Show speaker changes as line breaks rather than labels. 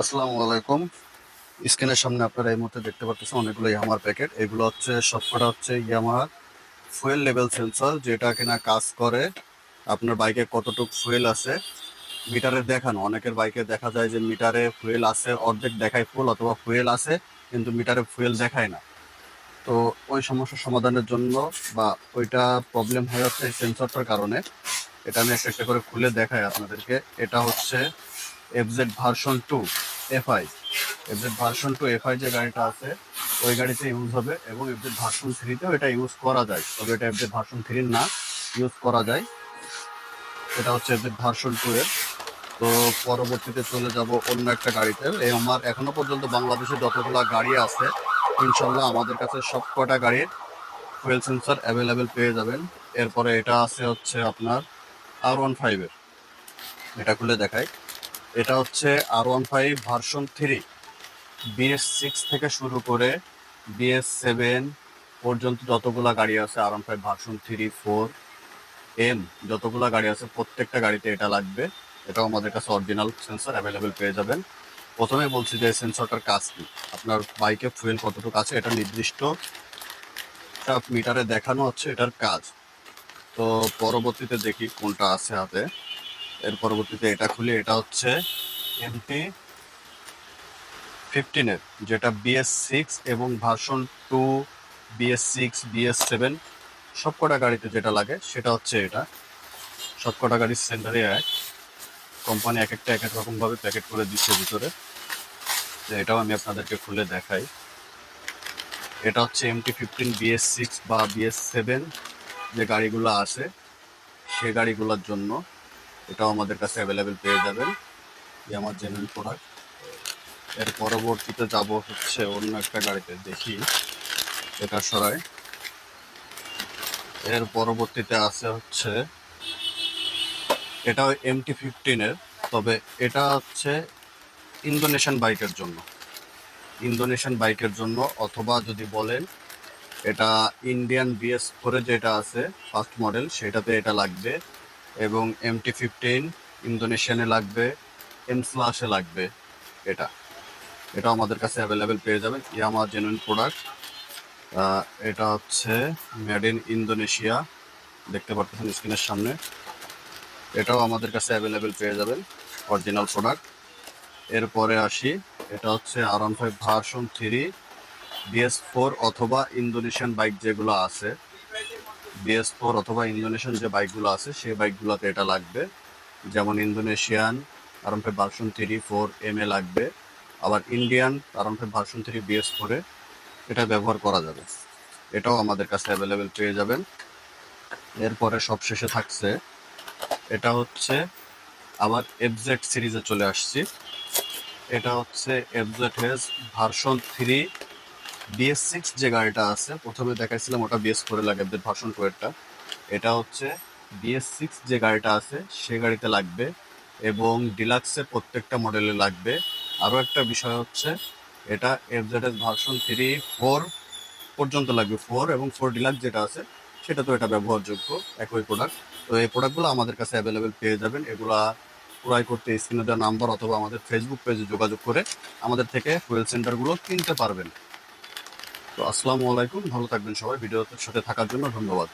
আসসালামু আলাইকুম। স্ক্রিনের সামনে আপনারা এই মুহূর্তে দেখতে পাচ্ছেন অনেকগুলো ইয়ামাহার প্যাকেট। এগুলো হচ্ছে সবকটা হচ্ছে ইয়ামাহার ফুয়েল লেভেল সেন্সর, যেটা কিনা কাজ করে আপনার বাইকে কতটুকু ফুয়েল আছে মিটারে দেখানো। অনেকের বাইকে দেখা যায় যে মিটারে ফুয়েল আছে, অর্ধেক দেখায় ফুল, অথবা ফুয়েল আছে কিন্তু মিটারে ফুয়েল দেখায় না। তো ওই সমস্যার সমাধানের জন্য বা ওইটা প্রবলেম হয়ে যাচ্ছে এই সেন্সরটার কারণে। এটা আমি একটা একটা করে খুলে দেখাই আপনাদেরকে। এটা হচ্ছে FZ version 2 FI. FZ version 2 FI যে গাড়িটা আছে ওই গাড়িতে ইউজ হবে, এবং এফজেড ভার্সন 3তেও এটা ইউজ করা যায়, তবে এটা এফজেড ভার্সন 3 না, ইউজ করা যায়। এটা হচ্ছে এফজেড ভার্সন 2 এর। তো পরবর্তীতে চলে যাব অন্য একটা গাড়িতে। এই আমার এখনো পর্যন্ত বাংলাদেশে যতগুলো গাড়ি আছে ইনশাল্লাহ আমাদের কাছে সব কটা গাড়ির ফুয়েল সেন্সর অ্যাভেলেবেল পেয়ে যাবেন। এরপরে এটা আছে হচ্ছে আপনার R15 এর। এটা খুলে দেখাই। এটা হচ্ছে R15 ভার্সন 3। BS6 থেকে শুরু করে BS7 পর্যন্ত যতগুলা গাড়ি আছে R15 ভার্সন 3, 4, M যতগুলা গাড়ি আছে প্রত্যেকটা গাড়িতে এটা লাগবে। এটাও আমাদের কাছে অরিজিনাল সেন্সর অ্যাভেলেবেল পেয়ে যাবেন। প্রথমে বলছি যে সেন্সরটার কাজ কি। আপনার বাইকে ফুয়েল কতটুকু আছে এটা নির্দিষ্ট মিটারে দেখানো হচ্ছে এটার কাজ। তো পরবর্তীতে দেখি কোনটা আছে হাতে। এর পরবর্তীতে এটা খুলে, এটা হচ্ছে MT15 এর, যেটা BS6 এবং ভার্সন 2, BS6, BS7 সবকটা গাড়িতে যেটা লাগে সেটা হচ্ছে এটা। সবকটা গাড়ির সেন্টারে এক কোম্পানি এক একটা এক এক রকম ভাবে প্যাকেট করে দিচ্ছে ভিতরে। তো এটাও আমি আপনাদেরকে খুলে দেখাই। এটা হচ্ছে MT15 BS6 বা BS7 যে গাড়িগুলো আছে সেই গাড়িগুলোর জন্য এটাও আমাদের কাছে অ্যাভেলেবেল পেয়ে যাবেন। আমার জেনুইন প্রোডাক্ট। এর পরবর্তীতে যাব হচ্ছে অন্য একটা গাড়িতে, দেখি এটা সরাই। এর পরবর্তীতে আছে হচ্ছে এটাও MT15 এর, তবে এটা হচ্ছে ইন্দোনেশিয়ান বাইকের জন্য। ইন্দোনেশিয়ান বাইকের জন্য, অথবা যদি বলেন এটা ইন্ডিয়ান BS4 যেটা আছে ফার্স্ট মডেল সেটাতে এটা লাগবে। এবং MT15 ইন্দোনেশিয়ানে লাগবে, এমস্লাশে লাগবে। এটা এটা আমাদের কাছে অ্যাভেলেবেল পেয়ে যাবেন। Yamaha genuine product. এটা হচ্ছে মেড ইন ইন্দোনেশিয়া, দেখতে পাচ্ছেন স্ক্রিনের সামনে। এটাও আমাদের কাছে অ্যাভেলেবেল পেয়ে যাবেন, অরিজিনাল প্রোডাক্ট। এরপরে আসি, এটা হচ্ছে R15 ভার্সন 3 BS4 অথবা ইন্দোনেশিয়ান বাইক যেগুলো আছে, BS4 অথবা ইন্দোনেশিয়ান যে বাইকগুলো আছে সেই বাইকগুলোতে এটা লাগবে। যেমন ইন্দোনেশিয়ান R15 ভার্সন 3, 4 MA লাগবে। আবার ইন্ডিয়ান R15 ভার্সন 3 BS4 এ এটা ব্যবহার করা যাবে। এটাও আমাদের কাছে অ্যাভেলেবেল পেয়ে যাবেন। এরপরে সবশেষে থাকছে, এটা হচ্ছে আবার FZ সিরিজে চলে আসছি। এটা হচ্ছে FZ ভার্সন 3 BS6 যে গাড়িটা আছে, প্রথমে দেখাইছিলাম ওটা BS4 লাগে, FZ ভার্সন 2 এরটা। এটা হচ্ছে BS6 যে গাড়িটা আছে সে গাড়িতে লাগবে, এবং ডিলাক্সের প্রত্যেকটা মডেলে লাগবে। আরও একটা বিষয় হচ্ছে এটা FZ ভার্সন 3, 4 পর্যন্ত লাগবে, 4 এবং 4 ডিলাক্স যেটা আছে সেটা তো এটা ব্যবহারযোগ্য, একই প্রোডাক্ট। তো এই প্রোডাক্টগুলো আমাদের কাছে অ্যাভেলেবেল পেয়ে যাবেন। এগুলা ক্রয় করতে স্ক্রিনে দেওয়া নাম্বার অথবা আমাদের ফেসবুক পেজে যোগাযোগ করে আমাদের থেকে ফুয়েল সেন্টারগুলো কিনতে পারবেন। তো আসসালামু আলাইকুম, ভালো থাকবেন সবাই। ভিডিওর সাথে থাকার জন্য ধন্যবাদ।